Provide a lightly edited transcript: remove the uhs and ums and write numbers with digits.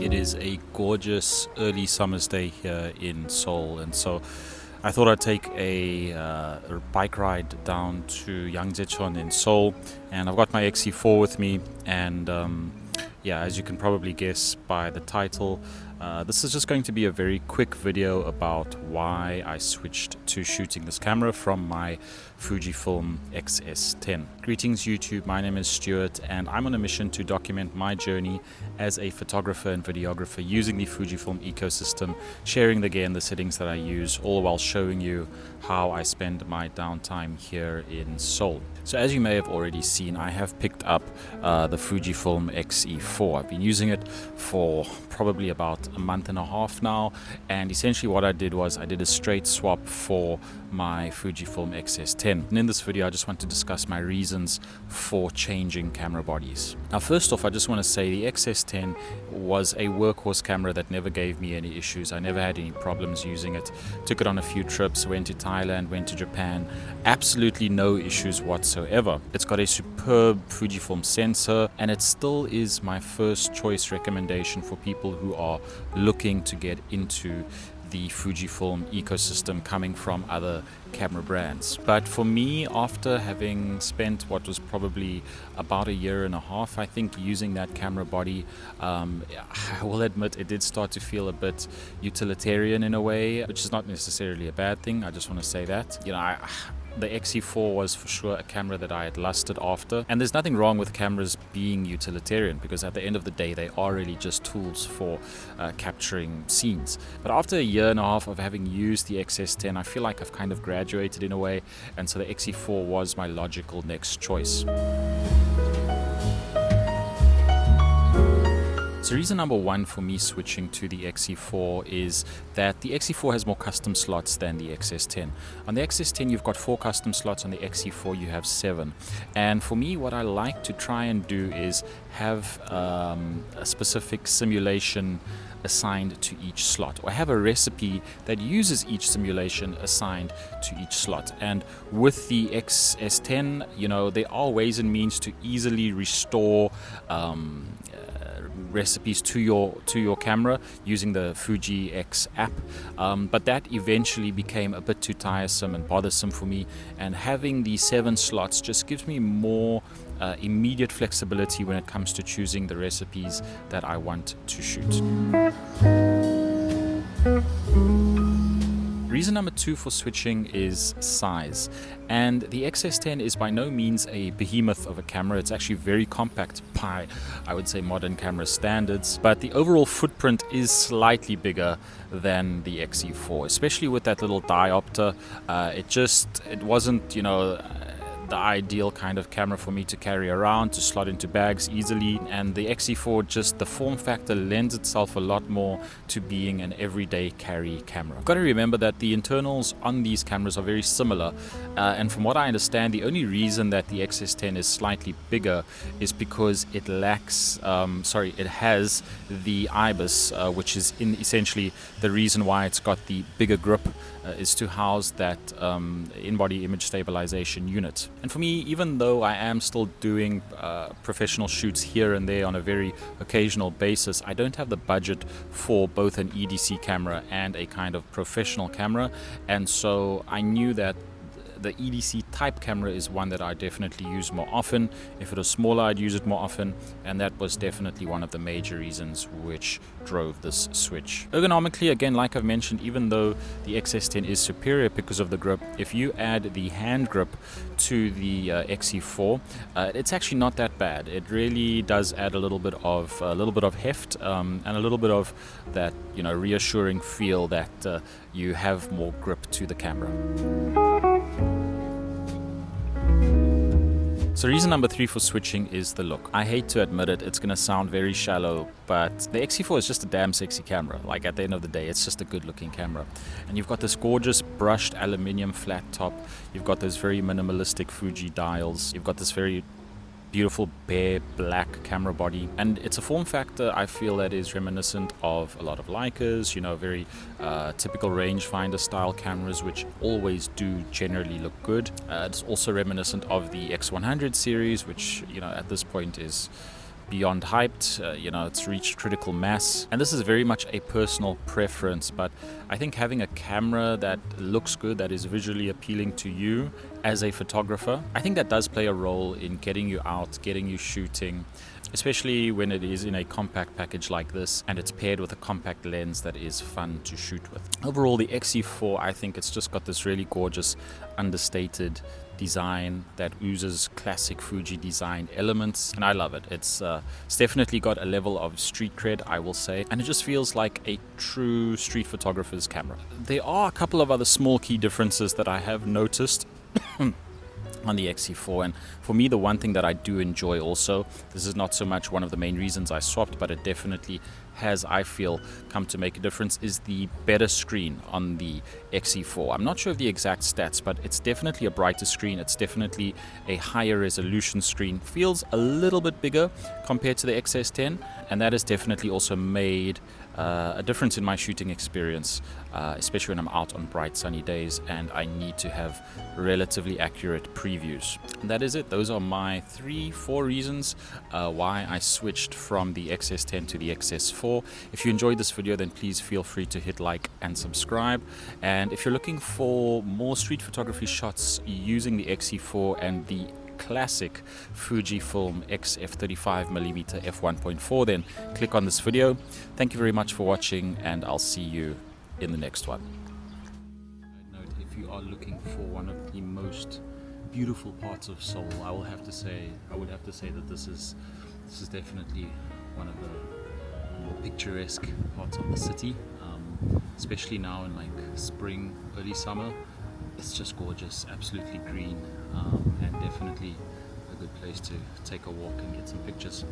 It is a gorgeous early summer's day here in Seoul, and so I thought I'd take a bike ride down to Yangjaechon in Seoul, and I've got my X-E4 with me, and yeah, as you can probably guess by the title, this is just going to be a very quick video about why I switched to shooting this camera from my Fujifilm X-S10. Greetings YouTube, my name is Stuart and I'm on a mission to document my journey as a photographer and videographer using the Fujifilm ecosystem, sharing the gear and the settings that I use, all while showing you how I spend my downtime here in Seoul. So as you may have already seen, I have picked up the Fujifilm X-E4. I've been using it for probably about a month and a half now, and essentially what I did was I did a straight swap for my Fujifilm X-S10. And in this video I just want to discuss my reasons for changing camera bodies. Now first off, I just want to say the X-S10 was a workhorse camera that never gave me any issues. I never had any problems using it. Took it on a few trips, went to Thailand, went to Japan, absolutely no issues whatsoever. It's got a superb Fujifilm sensor, and it still is my first choice recommendation for people who are looking to get into the Fujifilm ecosystem coming from other camera brands. But for me, after having spent what was probably about a year and a half, I think, using that camera body, I will admit it did start to feel a bit utilitarian in a way, which is not necessarily a bad thing. I just want to say that. You know, the X-E4 was for sure a camera that I had lusted after, and there's nothing wrong with cameras being utilitarian, because at the end of the day they are really just tools for capturing scenes. But after a year and a half of having used the X-S10, I feel like I've kind of graduated in a way, and so the X-E4 was my logical next choice. So reason number one for me switching to the X-E4 is that the X-E4 has more custom slots than the X-S10. On the X-S10 you've got 4 custom slots, on the X-E4 you have 7. And for me, what I like to try and do is have a specific simulation assigned to each slot, or have a recipe that uses each simulation assigned to each slot. And with the X-S10, you know, there are ways and means to easily restore recipes to your camera using the Fuji X app, but that eventually became a bit too tiresome and bothersome for me, and having the 7 slots just gives me more immediate flexibility when it comes to choosing the recipes that I want to shoot. Reason number 2 for switching is size, and the X-S10 is by no means a behemoth of a camera. It's actually very compact by, I would say, modern camera standards, but the overall footprint is slightly bigger than the X-E4, especially with that little diopter. It wasn't, you know, the ideal kind of camera for me to carry around, to slot into bags easily, and the X-E4, just the form factor lends itself a lot more to being an everyday carry camera. You've got to remember that the internals on these cameras are very similar, and from what I understand, the only reason that the X-S10 is slightly bigger is because it has the IBIS, which is essentially the reason why it's got the bigger grip, is to house that in-body image stabilization unit. And for me, even though I am still doing professional shoots here and there on a very occasional basis, I don't have the budget for both an EDC camera and a kind of professional camera, and so I knew that the EDC type camera is one that I definitely use more often. If it was smaller, I'd use it more often, and that was definitely one of the major reasons which drove this switch. Ergonomically, again, like I've mentioned, even though the X-S10 is superior because of the grip, if you add the hand grip to the X-E4, it's actually not that bad. It really does add a little bit of heft, and a little bit of that, you know, reassuring feel that you have more grip to the camera. So reason number 3 for switching is the look. I hate to admit it, it's going to sound very shallow, but the X-E4 is just a damn sexy camera. Like, at the end of the day, it's just a good looking camera. And you've got this gorgeous brushed aluminium flat top, you've got those very minimalistic Fuji dials, you've got this very beautiful bare black camera body, and it's a form factor I feel that is reminiscent of a lot of Leicas, very typical rangefinder style cameras, which always do generally look good. It's also reminiscent of the X100 series, which at this point is beyond hyped. It's reached critical mass, and this is very much a personal preference, but I think having a camera that looks good, that is visually appealing to you as a photographer, I think that does play a role in getting you out, getting you shooting, especially when it is in a compact package like this and it's paired with a compact lens that is fun to shoot with. Overall, the X-E4, I think it's just got this really gorgeous, understated design that oozes classic Fuji design elements, and I love it. It's definitely got a level of street cred, I will say, and it just feels like a true street photographer's camera. There are a couple of other small key differences that I have noticed on the X-E4, and for me, the one thing that I do enjoy also, this is not so much one of the main reasons I swapped, but it definitely has, I feel, come to make a difference, is the better screen on the X-E4. I'm not sure of the exact stats, but it's definitely a brighter screen. It's definitely a higher resolution screen. Feels a little bit bigger compared to the X-S10, and that has definitely also made a difference in my shooting experience, especially when I'm out on bright sunny days and I need to have relatively accurate previews. And that is it. Those are my 3-4 reasons why I switched from the X-S10 to the X-S4. If you enjoyed this video, then please feel free to hit like and subscribe. And if you're looking for more street photography shots using the X-E4 and the classic Fujifilm X-F35mm f1.4, then click on this video. Thank you very much for watching, and I'll see you in the next one. Note, if you are looking for one of the most beautiful parts of Seoul, I would have to say that this is definitely one of the more picturesque parts of the city, especially now in like spring, early summer. It's just gorgeous, absolutely green, and definitely a good place to take a walk and get some pictures.